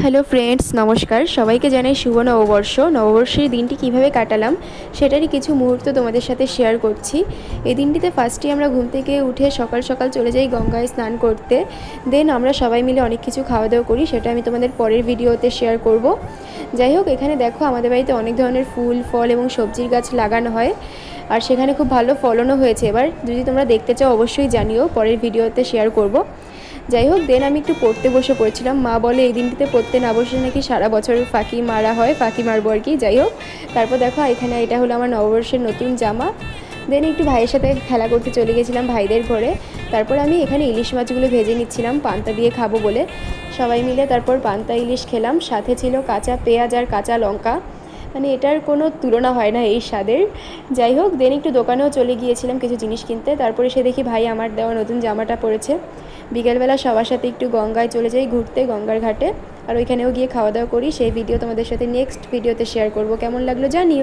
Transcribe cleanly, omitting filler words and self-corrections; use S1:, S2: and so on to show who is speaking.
S1: Hello friends, নমস্কার। সবাইকে জানাই শুভ নববর্ষ। নববর্ষের দিনটি কিভাবে কাটালাম সেটারই কিছু মুহূর্ত তোমাদের সাথে শেয়ার করছি। এই দিনটিতে ফার্স্টে আমরা ঘুম থেকে উঠে সকাল সকাল চলে যাই গঙ্গায় স্নান করতে। দেন আমরা সবাই মিলে অনেক কিছু খাওয়া দাওয়া করি, সেটা আমি তোমাদের পরের ভিডিওতে শেয়ার করব। যাই হোক, এখানে দেখো আমাদের বাড়িতে অনেক ধরনের ফুল ফল এবং সবজির গাছ লাগানো হয়, আর সেখানে খুব ভালো ফলনও হয়েছে। এবার যদি তোমরা দেখতে চাও অবশ্যই জানিও, পরের ভিডিওতে শেয়ার করব। যাই হোক, দেন আমি একটু পড়তে বসে পড়েছিলাম। মা বলে এই দিনটিতে পড়তে না বসে নাকি সারা বছর ফাঁকি মারা হয়, ফাঁকি মারবো আর কি। যাই হোক, তারপর দেখো এখানে এটা হলো আমার নববর্ষের নতুন জামা। দেন একটু ভাইয়ের সাথে খেলা করতে চলে গেছিলাম ভাইদের ঘরে। তারপর আমি এখানে ইলিশ মাছগুলো ভেজে নিচ্ছিলাম পান্তা দিয়ে খাবো বলে। সবাই মিলে তারপর পান্তা ইলিশ খেলাম, সাথে ছিল কাঁচা পেঁয়াজ আর কাঁচা লঙ্কা। মানে এটার কোনো তুলনা হয় না এই স্বাদের। যাই হোক, দেন একটু দোকানেও চলে গিয়েছিলাম কিছু জিনিস কিনতে। তারপরে সে দেখি ভাই আমার দেওয়া নতুন জামাটা পরেছে। বিকেলবেলা সবার সাথে একটু গঙ্গায় চলে যাই ঘুরতে, গঙ্গার ঘাটে। আর ওইখানেও গিয়ে খাওয়া দাওয়া করি। সেই ভিডিও তোমাদের সাথে নেক্সট ভিডিওতে শেয়ার করব। কেমন লাগলো জানিও।